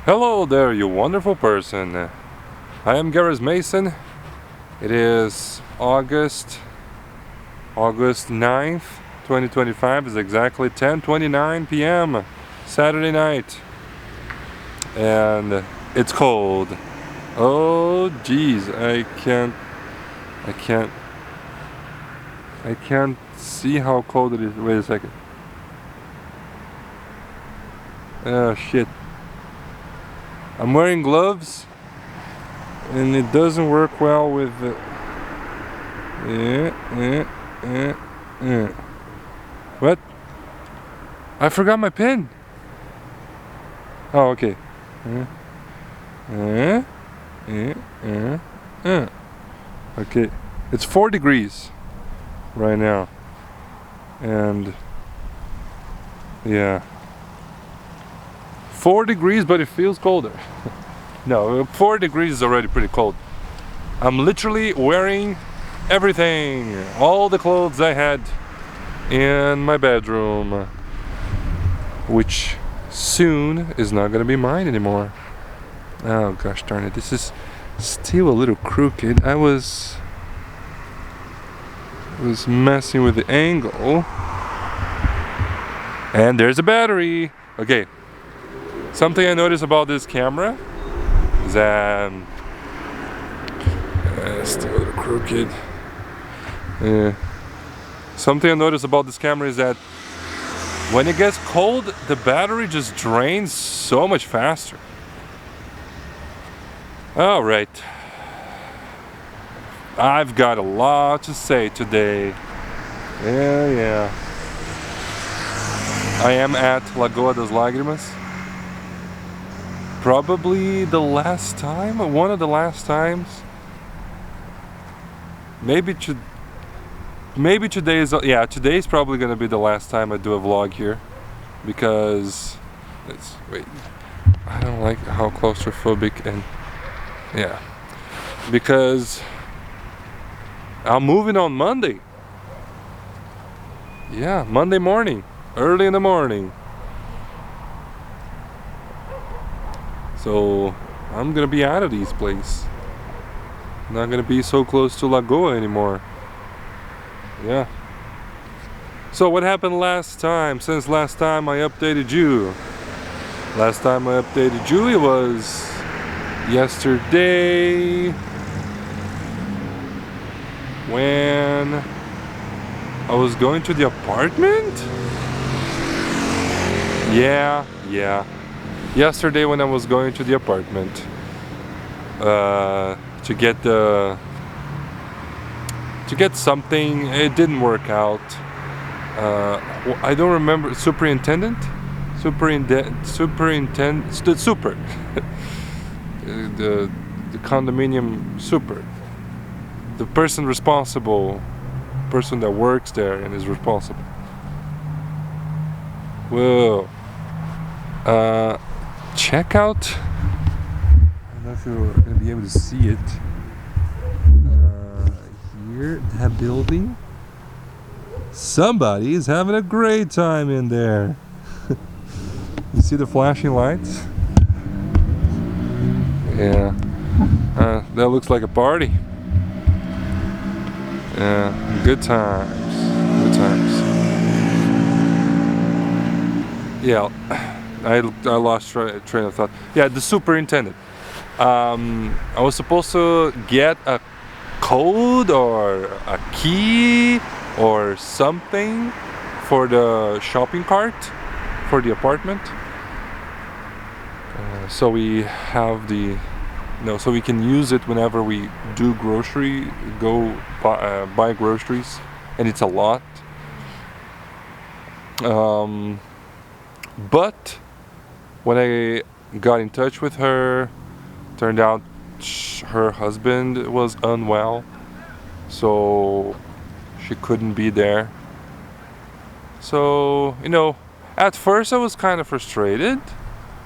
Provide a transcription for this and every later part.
Hello there, you wonderful person. I am Gareth Mason. It is August 9th, 2025. It's exactly 10:29 p.m. Saturday night. And it's cold. Oh geez, I can't see how cold it is. Wait a second. Oh shit. I'm wearing gloves and it doesn't work well with the What? I forgot my pen. Oh, okay. Okay. It's 4 degrees right now. And yeah. 4 degrees, but it feels colder. No, 4 degrees is already pretty cold. I'm literally wearing everything, all the clothes I had in my bedroom, which soon is not gonna be mine anymore. Oh gosh darn it, this is still a little crooked. I was messing with the angle. And there's a battery. Okay. Something I noticed about this camera is that still a little crooked. Something I noticed about this camera is that when it gets cold, the battery just drains so much faster. All right, I've got a lot to say today. Yeah. I am at Lagoas das Lágrimas. Probably the last time, one of the last times. Maybe today is, yeah, today's probably gonna be the last time I do a vlog here, because I don't like how claustrophobic, and yeah, because I'm moving on Monday. Yeah, Monday morning, early in the morning. So I'm gonna be out of this place. Not gonna be so close to Lagoa anymore. Yeah. So what happened last time? Since last time I updated you. Last time I updated you, it was yesterday when I was going to the apartment? Yeah. Yesterday when I was going to the apartment to get something. It didn't work out. I don't remember. Superintendent, the condominium super, the person that works there and is responsible. Whoa. Check out. I don't know if you're gonna be able to see it. Here, that building. Somebody is having a great time in there. You see the flashing lights? Yeah. That looks like a party. Yeah, good times. Yeah, I lost train of thought. Yeah, the superintendent. I was supposed to get a code or a key or something for the shopping cart for the apartment, so we have so we can use it whenever we do buy groceries, and it's a lot. But when I got in touch with her, turned out her husband was unwell, so she couldn't be there. So, at first I was kind of frustrated,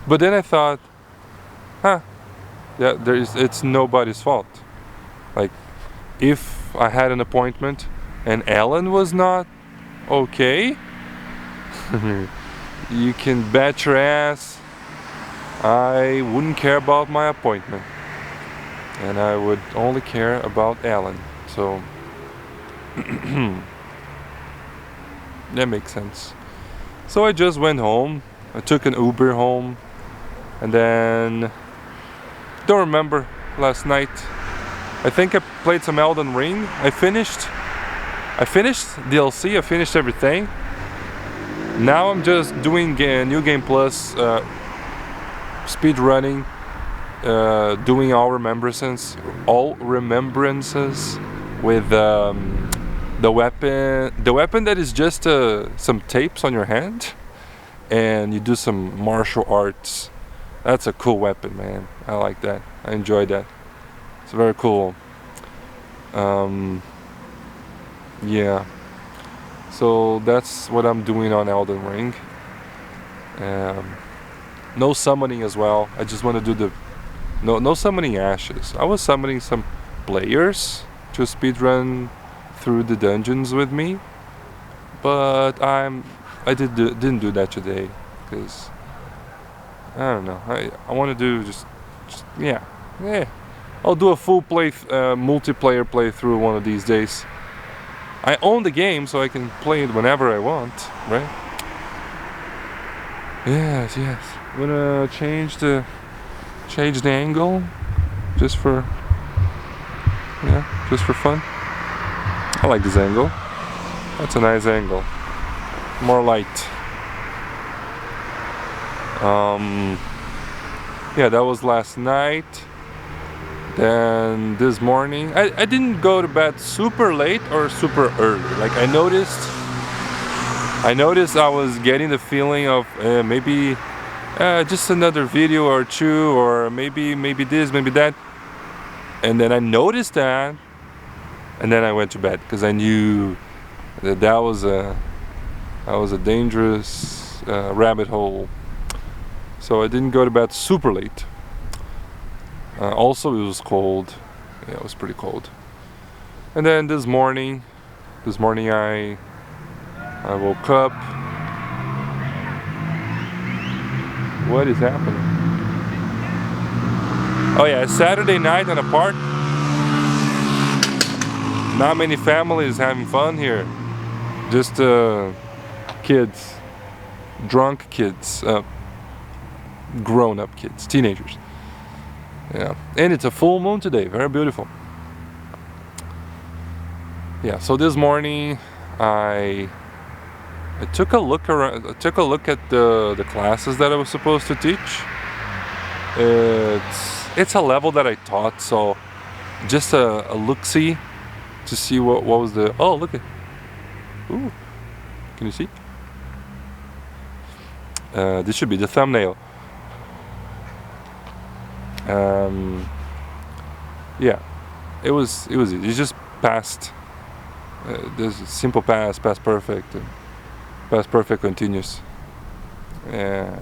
but then I thought, yeah, it's nobody's fault. Like, if I had an appointment and Ellen was not okay, you can bet your ass I wouldn't care about my appointment, and I would only care about Alan. So that makes sense. So I just went home. I took an Uber home, and then don't remember last night. I think I played some Elden Ring. I finished DLC. I finished everything. Now I'm just doing New Game Plus speed running, doing all remembrances with the weapon that is just some tapes on your hand, and you do some martial arts. That's a cool weapon, man. I like that. I enjoy that. It's very cool. Yeah. So that's what I'm doing on Elden Ring. No summoning as well. I just want to do the no summoning ashes. I was summoning some players to speedrun through the dungeons with me, but didn't do that today because I don't know. I want to do just yeah. I'll do a full multiplayer playthrough one of these days. I own the game, so I can play it whenever I want, right? Yes. I'm gonna change the angle, just for fun. I like this angle. That's a nice angle. More light. Yeah, that was last night. Then this morning, I didn't go to bed super late or super early. Like I noticed I was getting the feeling of maybe just another video or two, or maybe this, maybe that. And then I noticed that, and then I went to bed because I knew that was a dangerous rabbit hole. So I didn't go to bed super late. Also, it was cold. Yeah, it was pretty cold. And then this morning I woke up. What is happening? Oh yeah, it's Saturday night in a park. Not many families having fun here. Just kids, drunk kids, grown-up kids, teenagers. Yeah, and it's a full moon today. Very beautiful. Yeah. So this morning, I took a look around. I took a look at the classes that I was supposed to teach. It's a level that I taught, so just a look-see to see what was the. Oh, look at. Ooh, can you see? This should be the thumbnail. Yeah, it was easy. You just passed. There's simple past perfect, and past perfect continuous, and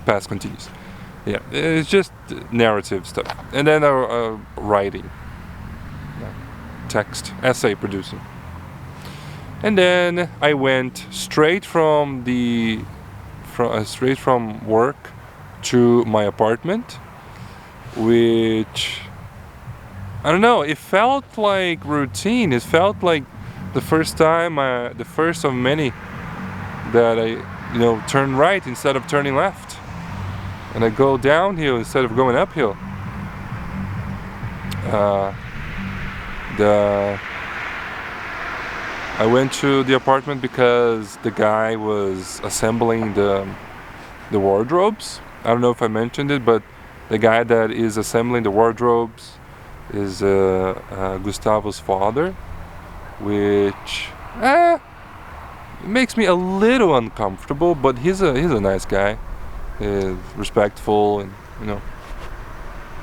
past continuous. Yeah, it's just narrative stuff, and then writing, text, essay producing, and then I went straight from work to my apartment, which I don't know, it felt like routine. It felt like the first of many that I turn right instead of turning left, and I go downhill instead of going uphill. I went to the apartment because the guy was assembling the wardrobes. I don't know if I mentioned it, but the guy that is assembling the wardrobes is Gustavo's father, which makes me a little uncomfortable. But he's a nice guy, he's respectful, and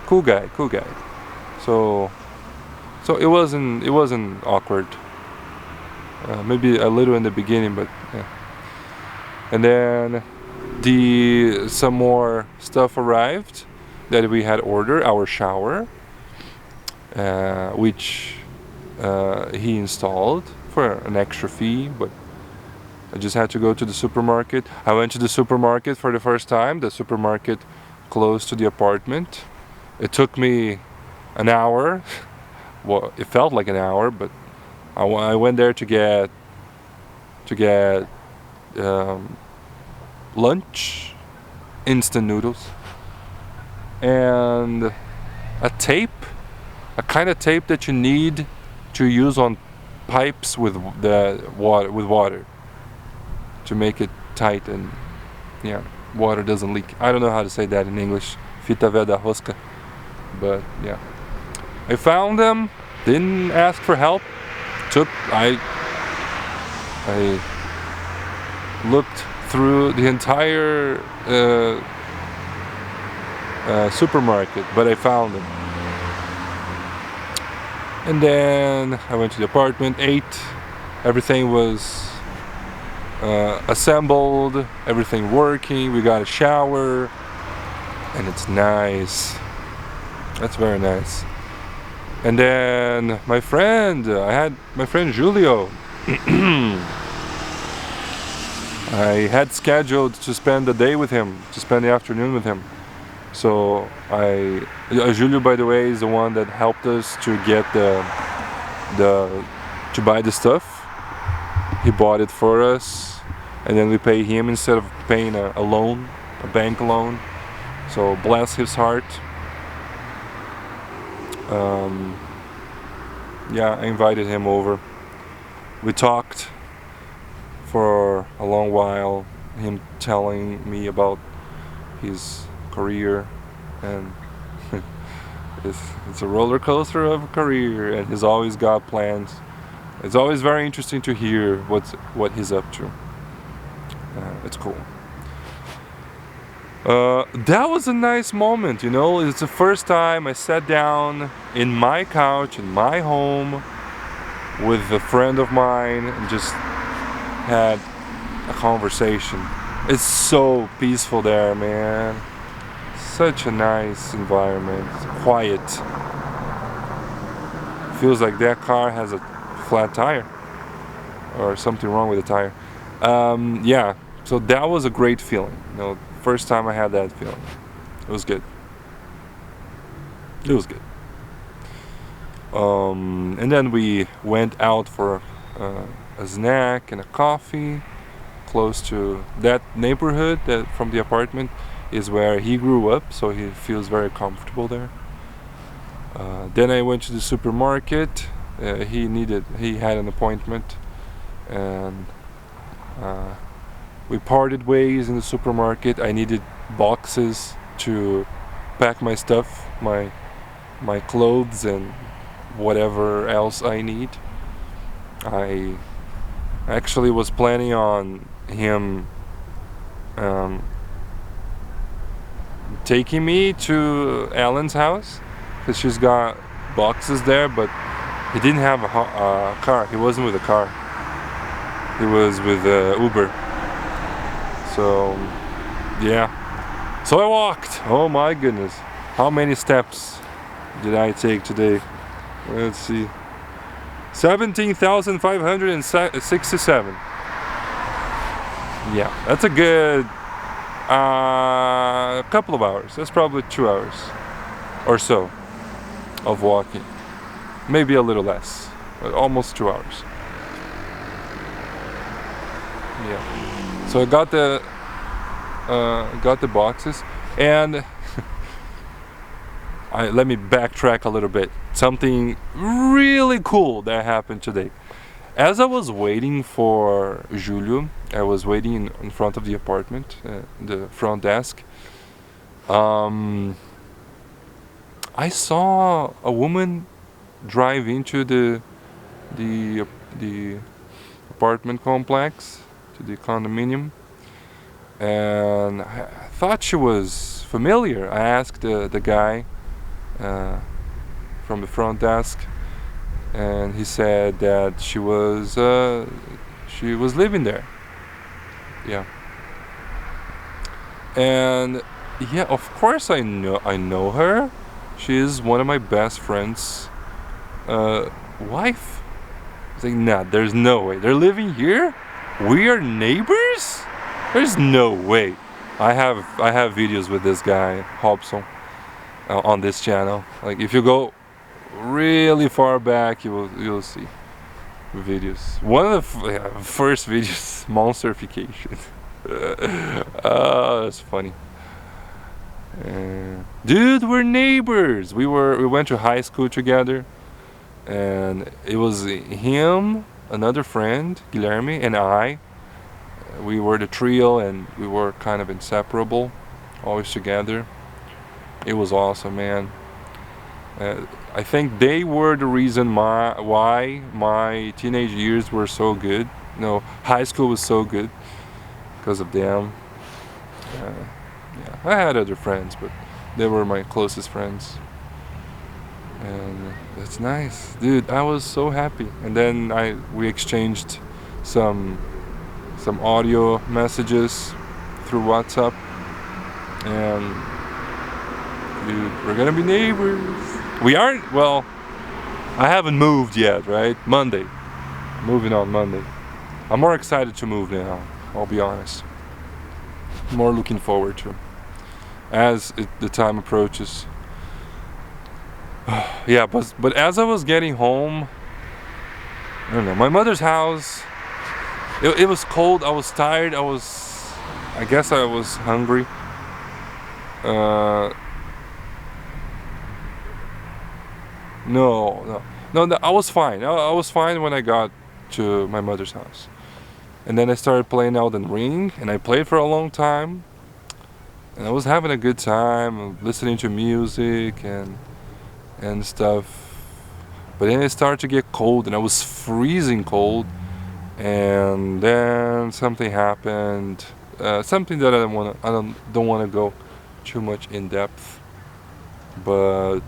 cool guy. So it wasn't awkward. Maybe a little in the beginning, but yeah. And then some more stuff arrived that we had ordered. Our shower, which he installed for an extra fee, but I just had to go to the supermarket. I went to the supermarket for the first time. The supermarket close to the apartment. It took me an hour. Well, it felt like an hour, but I went there to get lunch, instant noodles, and a tape, a kind of tape that you need to use on pipes with water to make it tight and yeah, water doesn't leak. I don't know how to say that in English. Fita velha rosca. But yeah, I found them. Didn't ask for help. I looked through the entire supermarket, but I found them. And then I went to the apartment, ate. Everything was assembled, everything working. We got a shower, and it's nice. That's very nice. And then I had my friend Julio. I had scheduled to spend the day with him, to spend the afternoon with him. So Julio, by the way, is the one that helped us to get to buy the stuff. He bought it for us, and then we pay him instead of paying a loan, a bank loan. So bless his heart. Yeah, I invited him over. We talked for a long while, him telling me about his career, and it's a roller coaster of a career, and he's always got plans. It's always very interesting to hear what he's up to. It's cool. That was a nice moment, you know. It's the first time I sat down in my couch in my home with a friend of mine and just had a conversation. It's so peaceful there, man. Such a nice environment. Quiet. Feels like that car has a flat tire or something wrong with the tire. Yeah, so that was a great feeling. You know, first time I had that feeling. It was good. It was good. And then we went out for a snack and a coffee close to that neighborhood. That from the apartment is where he grew up, so he feels very comfortable there. Then I went to the supermarket. He had an appointment, and we parted ways in the supermarket. I needed boxes to pack my stuff, my clothes and whatever else I need. I actually was planning on him taking me to Ellen's house, because she's got boxes there, but he didn't have a car. He wasn't with a car. He was with Uber. So yeah. So I walked. Oh my goodness. How many steps did I take today? Let's see. 17,567. Yeah, that's a good couple of hours. That's probably 2 hours or so of walking. Maybe a little less, but almost 2 hours. Yeah. So I got the boxes, and let me backtrack a little bit. Something really cool that happened today. As I was waiting for Julio, I was waiting in front of the apartment, the front desk. I saw a woman drive into the apartment complex, to the condominium, and I thought she was familiar. I asked the guy from the front desk, and he said that she was living there. Yeah. And yeah, of course I know her. She is one of my best friend's wife. I was like, nah, there's no way. They're living here? We are neighbors? There's no way. I have videos with this guy, Hobson, on this channel. Like if you go really far back, you'll see videos. One of the first videos, monsterification. Oh, that's funny. Dude, we're neighbors. We went to high school together, and it was him, another friend, Guilherme, and I. We were the trio, and we were kind of inseparable, always together. It was awesome, man. I think they were the reason why my teenage years were so good. No, high school was so good because of them. Yeah, I had other friends, but they were my closest friends. And that's nice, dude. I was so happy. And then we exchanged some audio messages through WhatsApp, and dude, we're gonna be neighbors. We aren't. Well, I haven't moved yet, right? Monday, moving on Monday. I'm more excited to move now, I'll be honest. More looking forward to as the time approaches. Yeah, but as I was getting home, I don't know, my mother's house, it was cold, I was tired, I guess I was hungry. No, I was fine. I was fine when I got to my mother's house. And then I started playing Elden Ring, and I played for a long time. And I was having a good time, listening to music and stuff. But then it started to get cold, and I was freezing cold. And then something happened, something that I don't want to go too much in depth. But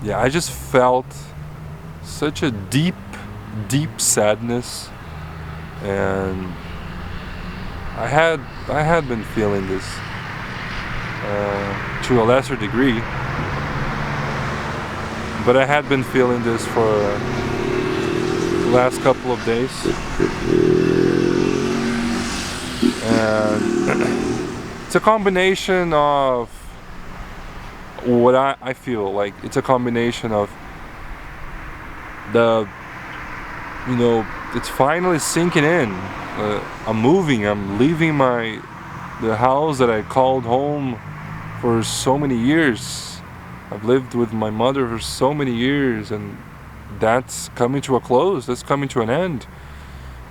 yeah, I just felt such a deep sadness, and I had been feeling this to a lesser degree, but I had been feeling this for the last couple of days, and it's a combination of what I feel like. It's a combination of it's finally sinking in. I'm moving, I'm leaving the house that I called home for so many years. I've lived with my mother for so many years, and that's coming to a close, that's coming to an end.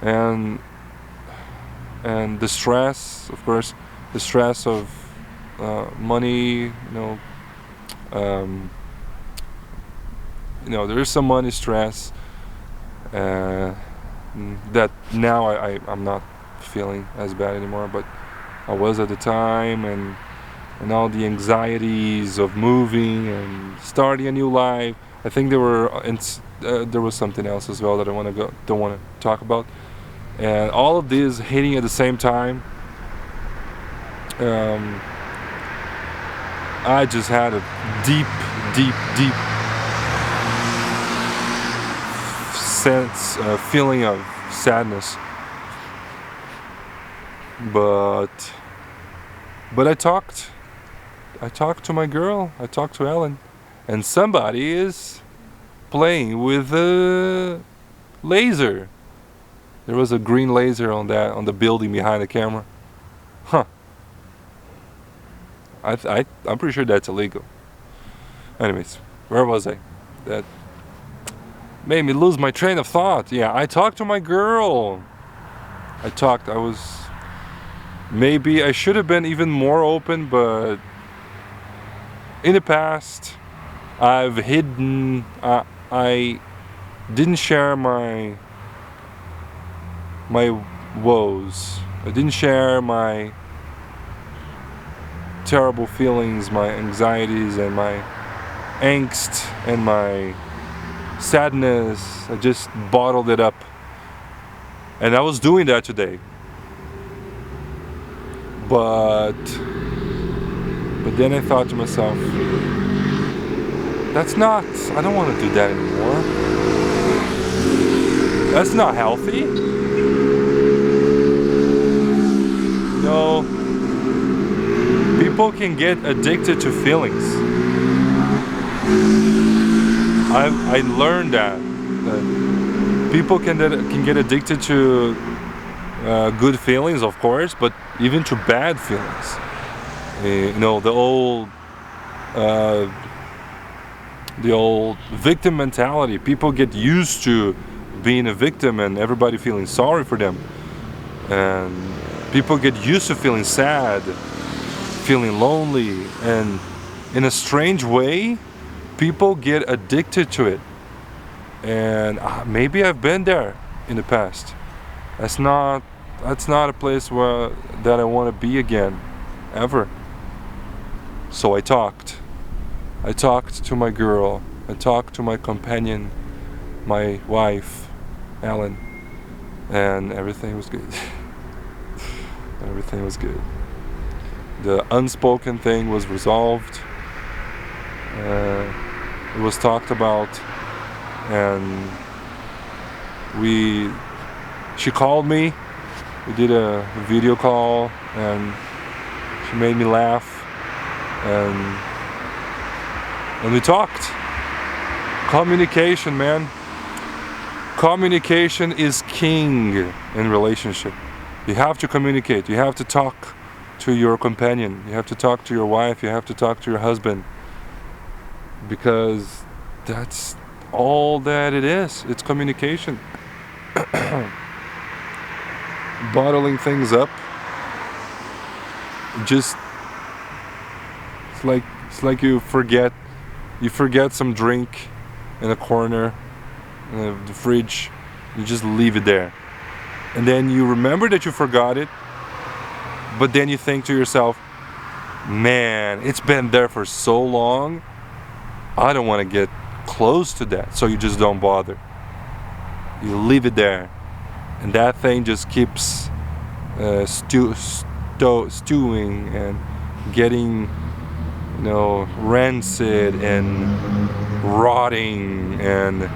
And the stress, of course, the stress of money, there's some money stress that now I'm not feeling as bad anymore, but I was at the time, and all the anxieties of moving and starting a new life. I think there was something else as well that I don't want to talk about, and all of this hitting at the same time. I just had a deep feeling of sadness, but I talked to my girl, I talked to Ellen, and somebody is playing with a laser. There was a green laser on the building behind the camera. Huh. I'm pretty sure that's illegal. Anyways, where was I? That made me lose my train of thought. Yeah, I talked to my girl. Maybe I should have been even more open, but in the past, I've hidden, I didn't share my woes. I didn't share my terrible feelings, my anxieties, and my angst, and my sadness. I just bottled it up, and I was doing that today, but then I thought to myself, I don't want to do that anymore. That's not healthy. No, people can get addicted to feelings. I learned that people can get addicted to good feelings, of course, but even to bad feelings. You know, the old victim mentality. People get used to being a victim and everybody feeling sorry for them, and people get used to feeling sad, feeling lonely, and in a strange way people get addicted to it. And maybe I've been there in the past. That's not a place that I want to be again, ever. So I talked to my girl, I talked to my companion, my wife, Ellen, and everything was good. Everything was good. The unspoken thing was resolved. It was talked about, and she called me. We did a video call, and she made me laugh, and we talked. Communication, man. Communication is king in relationship. You have to communicate. You have to talk to your companion. You have to talk to your wife. You have to talk to your husband, because that's all that it is. It's communication. Bottling things up, just it's like you forget some drink in a corner in the fridge. You just leave it there, and then you remember that you forgot it, but then you think to yourself, man, it's been there for so long, I don't want to get close to that. So you just don't bother. You leave it there, and that thing just keeps stewing and getting, you know, rancid and rotting and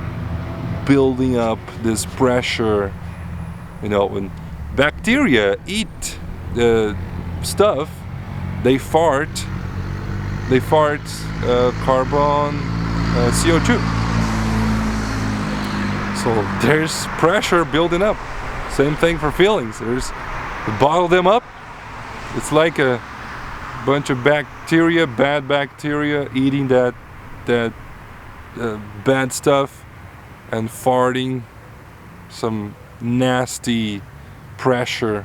building up this pressure. You know, when bacteria eat the stuff, they fart carbon, CO2. So there's pressure building up. Same thing for feelings. You bottle them up. It's like a bunch of bacteria, bad bacteria, eating that bad stuff and farting some nasty pressure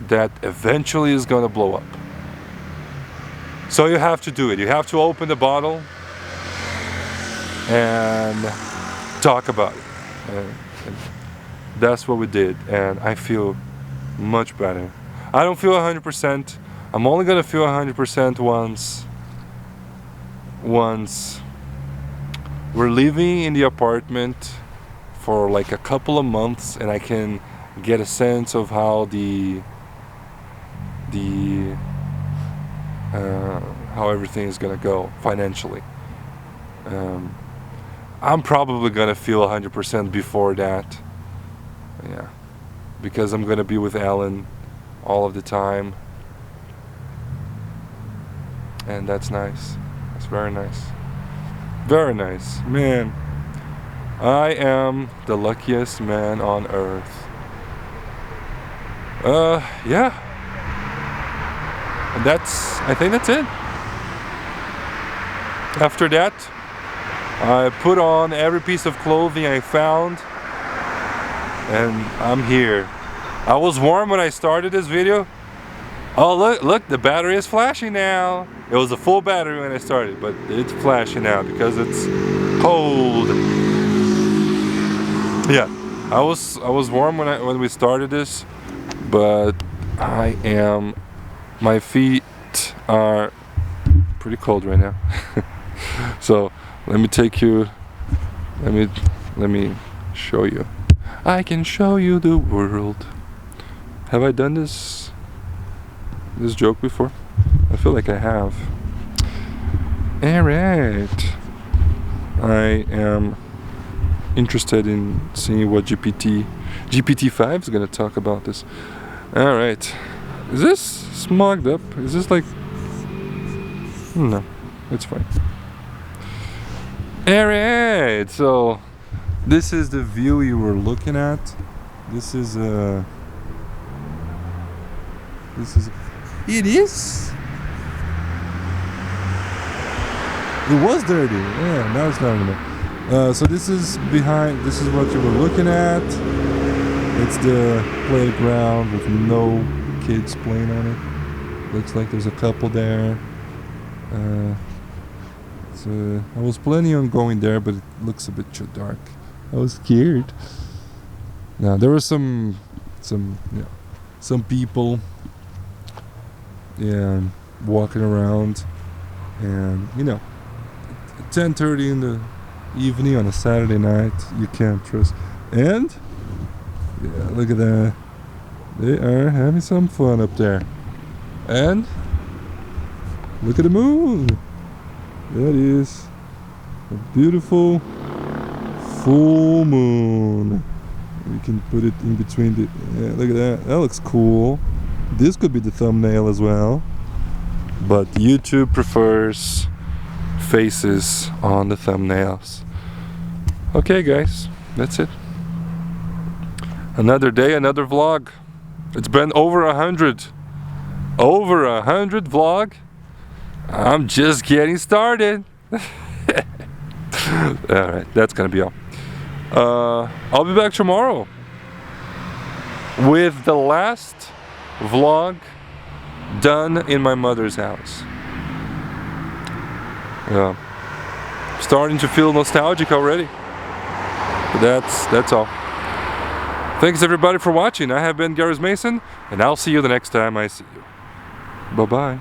that eventually is gonna blow up. So you have to do it. You have to open the bottle and talk about it. And that's what we did, and I feel much better. I don't feel 100%. I'm only gonna feel 100% once we're living in the apartment for like a couple of months, and I can get a sense of how how everything is gonna go financially. I'm probably gonna feel 100% before that. Yeah, because I'm gonna be with Alan all of the time, and that's nice. That's very nice. Very nice, man. I am the luckiest man on earth. Yeah. And I think that's it. After that, I put on every piece of clothing I found, and I'm here. I was warm when I started this video. Oh, look, the battery is flashing now. It was a full battery when I started, but it's flashing now because it's cold. Yeah, I was warm when we started this, but my feet are pretty cold right now. So let me show you. I can show you the world. Have I done this joke before? I feel like I have. Alright. I am interested in seeing what GPT-5 is gonna talk about this. All right, is this smogged up? Is this like? No, it's fine. All right, so this is the view you were looking at. This is it is. It was dirty. Yeah, now it's not anymore. So this is behind. This is what you were looking at. It's the playground with no kids playing on it. Looks like there's a couple there. I was planning on going there, but it looks a bit too dark. I was scared. Now there were some people, walking around, and 10:30 in the evening on a Saturday night, you can't trust. And look at that, they are having some fun up there. And look at the moon. That is a beautiful full moon. We can put it in between the. Yeah, look at that. That looks cool. This could be the thumbnail as well. But YouTube prefers faces on the thumbnails. Okay, guys, that's it. Another day, another vlog. It's been over 100. Over 100 vlog. I'm just getting started. Alright, that's gonna be all. I'll be back tomorrow with the last vlog done in my mother's house. Starting to feel nostalgic already. But that's all. Thanks everybody for watching. I have been Gareth Mason, and I'll see you the next time I see you. Bye bye.